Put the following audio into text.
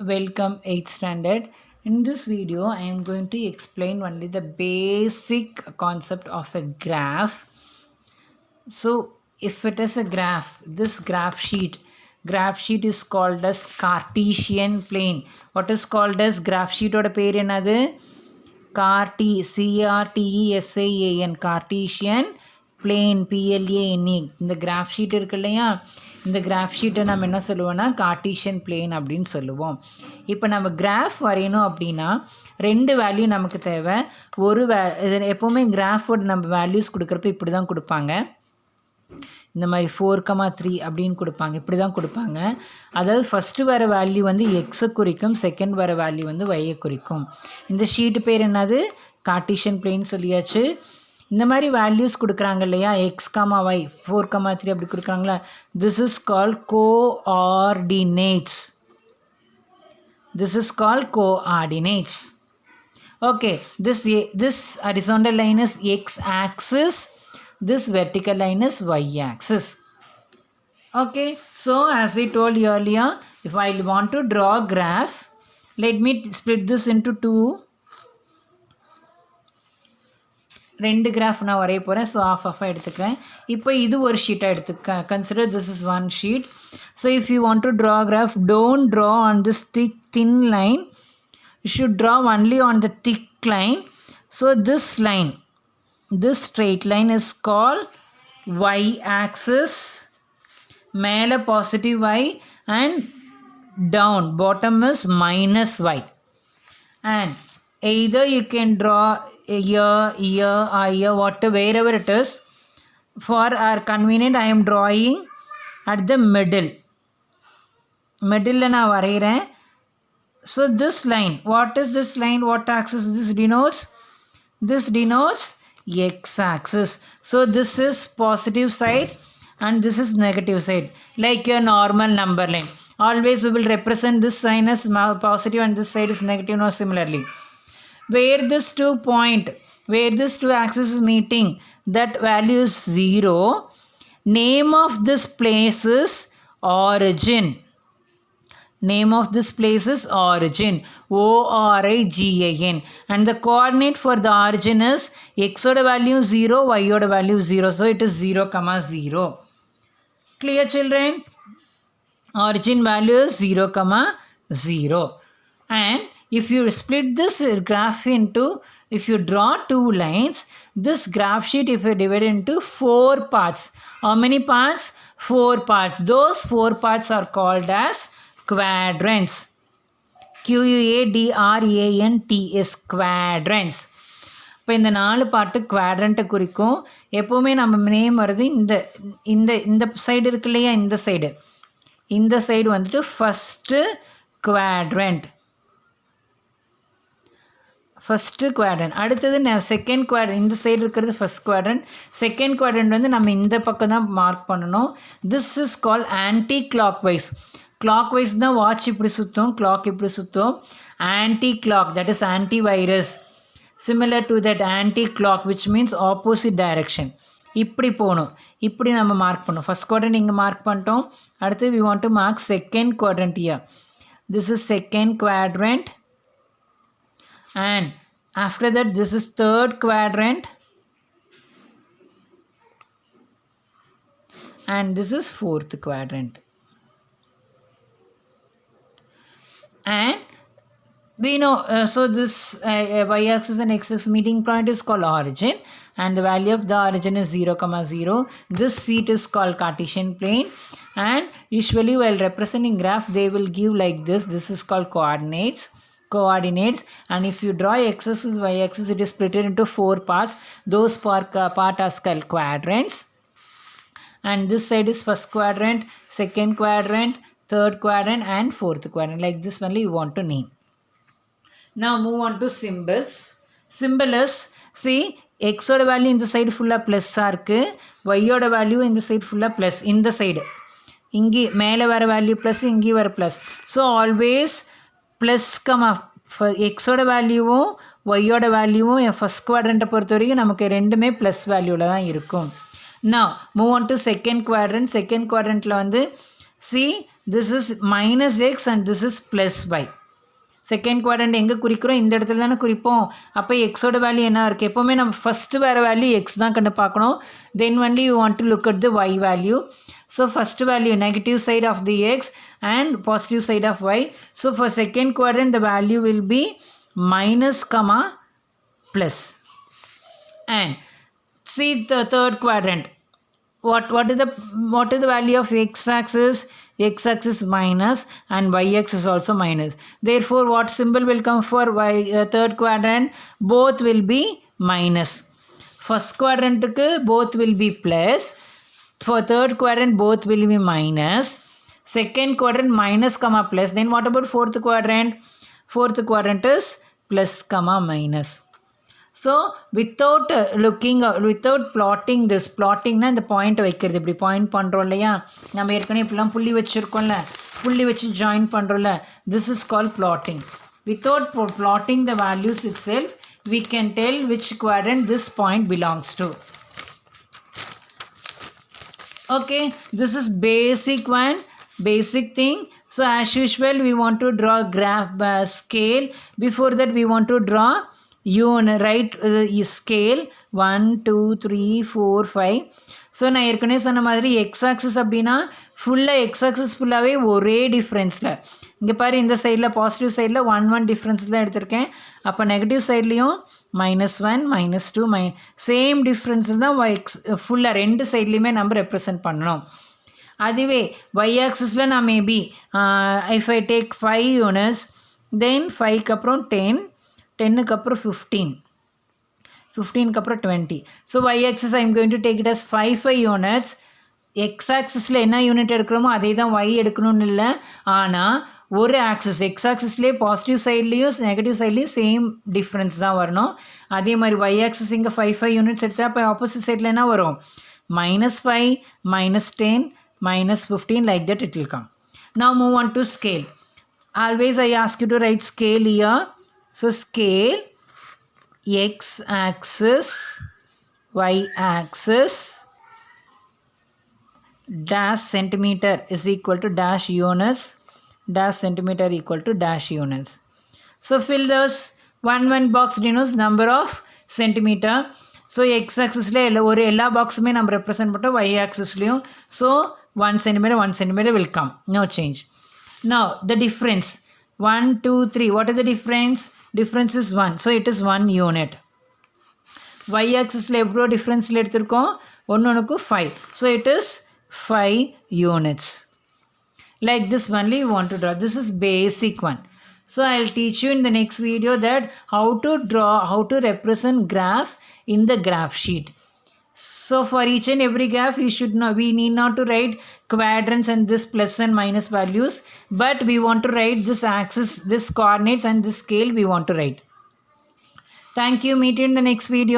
Welcome 8th standard. In this video, I am going to explain only the basic concept of a graph. So, if it is a graph, this graph sheet is called as Cartesian plane. What is called as graph sheet oda per enadhu? CRTESIAN Cartesian plane PLANE. இந்த graph sheet இருக்கு இல்லையா, இந்த graph ஷீட்டை நம்ம என்ன சொல்லுவோம்னா Cartesian plane அப்படின்னு சொல்லுவோம். இப்போ நம்ம கிராஃப் வரையணும் அப்படின்னா ரெண்டு வேல்யூ நமக்கு தேவை. ஒரு எப்போவுமே கிராஃபோட நம்ம வேல்யூஸ் கொடுக்குறப்ப இப்படி தான் கொடுப்பாங்க. இந்த மாதிரி 4,3 அப்படின்னு கொடுப்பாங்க, இப்படி தான் கொடுப்பாங்க. அதாவது ஃபஸ்ட்டு வர வேல்யூ வந்து எக்ஸை குறிக்கும், செகண்ட் வர வேல்யூ வந்து ஒய்யை குறிக்கும். இந்த ஷீட்டு பேர் என்னது? கார்ட்டீசியன் பிளேன் சொல்லியாச்சு. இந்த மாதிரி வேல்யூஸ் கொடுக்குறாங்க இல்லையா, எக்ஸ் காமா ஒய் 4,3 அப்படி கொடுக்குறாங்களா, this is called coordinates. This is called coordinates. Okay, this horizontal line is x axis, this vertical line is y axis. Okay, so as I told you earlier, if I want to draw a graph, let me split this into two. ரெண்டு graph நான் வரைய போகிறேன். So half எடுத்துக்கிறேன். இப்போ இது ஒரு ஷீட்டாக consider this is one sheet. So if you want to draw graph, don't draw on this thin line. You should draw only on the thick line. So this line, this straight line is called y axis. மேலே positive y and down bottom is minus y. And either you can draw here or here, wherever it is. For our convenient, I am drawing at the middle. Middle நான் வரைகிறேன். So this line, what is this line? What axis this denotes? This denotes x axis. So this is positive side and this is negative side, like a normal number line. Always we will represent this sign as positive and this side is negative. No, similarly, where this two axes is meeting, that value is 0. Name of this place is origin. Name of this place is origin, ORIGIN. And the coordinate for the origin is x oda value 0, y oda value 0. So it is 0, 0. Clear, children? Origin value is 0, 0. And if you split this graph into, if you draw two lines, this graph sheet, if you divide it into 4 parts. How many parts? 4 parts. Those 4 parts are called as quadrants. QUADRANTS, quadrants. இப்போ இந்த 4 பாட்டு குவாட்ரண்ட்டை குறிக்கும். எப்போவுமே நம்ம name வருது இந்த இந்த இந்த சைடு இருக்கு இல்லையா, இந்த சைடு வந்துட்டு ஃபஸ்ட்டு குவாட்ரண்ட். அடுத்தது செகண்ட் குவாட்ரண்ட். இந்த சைடு இருக்கிறது ஃபஸ்ட் குவாட்ரண்ட். செகண்ட் குவாட்ரண்ட் வந்து நம்ம இந்த பக்கம் தான் மார்க் பண்ணணும். This is call anticlockwise. Clockwise தான் வாட்ச் இப்படி சுற்றும், கிளாக் இப்படி சுற்றும். Anti clock, that is antivirus. Similar to that anti clock which means opposite direction. இப்படி போகணும், இப்படி நம்ம மார்க் பண்ணணும். ஃபஸ்ட் குவாட்ரண்ட் இங்கே மார்க் பண்ணிட்டோம். அடுத்து we want to mark second quadrant here. This is second quadrant. And after that this is third quadrant. And this is fourth quadrant. And we know, so this y-axis and x-axis meeting point is called origin, and the value of the origin is 0, 0. This sheet is called Cartesian plane, and usually while representing graph they will give like this. This is called coordinates. And if you draw x-axis, y-axis, it is split into 4 parts. Those part are called quadrants. And this side is first quadrant, second quadrant, third quadrant and fourth quadrant. Like this only you want to name. Now move on to symbols. Symbol is, see, x oda value இந்த side ஃபுல்லாக ப்ளஸ்ஸாக இருக்குது, y oda value இந்த side ஃபுல்லாக plus. இந்த side இங்கே மேலே வர வேல்யூ ப்ளஸ், இங்கே வர ப்ளஸ். ஸோ ஆல்வேஸ் ப்ளஸ் எக்ஸோட வேல்யூவும் ஒய்யோட வேல்யூவும் என் ஃபஸ்ட் குவாட்ரண்ட்டை பொறுத்த வரைக்கும் நமக்கு ரெண்டுமே ப்ளஸ் வேல்யூவில் தான் இருக்கும். நான் move on to second quadrant. Second குவாட்ரண்ட்டில் வந்து see this is minus x and this is plus y. Second quadrant எங்கே குறிக்கிறோம், இந்த இடத்துல தானே குறிப்போம். அப்போ எக்ஸோட வேல்யூ என்ன இருக்குது, எப்போவுமே நம்ம ஃபஸ்ட்டு வேறு வேல்யூ எக்ஸ் தான் கண்டு பார்க்கணும். Then only you want to look at the y value. So first value negative side of the x and positive side of y. So for second quadrant the value will be minus comma plus. And see the third quadrant, what is the value of x-axis? X-axis minus and y-axis also minus. Therefore what symbol will come for third quadrant? Both will be minus. First quadrant both will be plus. For third quadrant both will be minus. Second quadrant minus comma plus. Then what about fourth quadrant? Fourth quadrant is plus comma minus. So without without plotting this, plotting na இந்த point வைக்கிறது, இப்படி point பண்ணுறோம் இல்லையா, நம்ம ஏற்கனவே இப்படிலாம் புள்ளி வச்சுருக்கோம்ல, புள்ளி வச்சு join பண்ணுறோம்ல, this is called plotting. Without plotting the values itself, we can tell which quadrant this point belongs to. Okay, this is basic one, basic thing. So as usual we want to draw graph scale. Before that we want to draw right scale 1 2 3 4 5. So நான் ஏற்கனவே சொன்ன மாதிரி X axis அப்படின்னா ஃபுல்லாக X axis ஃபுல்லாகவே ஒரே டிஃப்ரென்ஸில். இங்கே பாரு, இந்த சைடில் பாசிட்டிவ் சைடில் 1 1 டிஃப்ரென்ஸ் தான் எடுத்திருக்கேன். அப்போ நெகட்டிவ் சைட்லேயும் -1 -2 சேம் டிஃப்ரென்ஸில் தான் எக்ஸ் ஃபுல்லாக ரெண்டு சைட்லேயுமே நம்ம ரெப்ரசன்ட் பண்ணணும். அதுவே y ஆக்சிஸில் நான் maybe if I take 5 units, then 5க்கு அப்புறம் 10, 10க்கு அப்புறம் 15, 15க்கு அப்புறம் 20. So y axis I am going to take it as 5 units. X ஆக்சிஸில் என்ன யூனிட் எடுக்கிறோமோ அதே தான் y எடுக்கணும்னு இல்லை. ஆனால் ஒரு ஆக்சிஸ் எக்ஸ் ஆக்சிஸ்லேயே பாசிட்டிவ் சைட்லேயும் நெகட்டிவ் சைட்லேயும் சேம் டிஃப்ரென்ஸ் தான் வரணும். அதே மாதிரி y ஆக்சிஸ் இங்கே 5 யூனிட்ஸ் எடுத்தால் அப்போ ஆப்போசிட் சைடில் என்ன வரும், -5 -10 -15, like that it will come. Now move on to scale. Always I ask you to write scale here. So scale x axis, y axis, dash centimeter is equal to dash units, dash centimeter equal to dash units. So fill those. one box denotes number of centimeter. So x ஆக்சிஸில் ஒரு எல்லா பாக்ஸுமே நம்ம represent பண்ணுறோம், y ஆக்சிஸ்லேயும். So 1 centimeter will come, no change. Now the difference 1 2 3, what is the difference? Difference is 1, so it is 1 unit. Y ஆக்சிஸில் எவ்வளோ டிஃப்ரென்ஸில் எடுத்திருக்கோம், ஒன்றுக்கு 5, so it is 5 units. Like this only you want to draw. This is basic one. So I'll teach you in the next video that how to draw, how to represent graph in the graph sheet. So for each and every graph you should know, we need not to write quadrants and this plus and minus values, but we want to write this axis, this coordinates and this scale we want to write. Thank you. Meet you in the next video.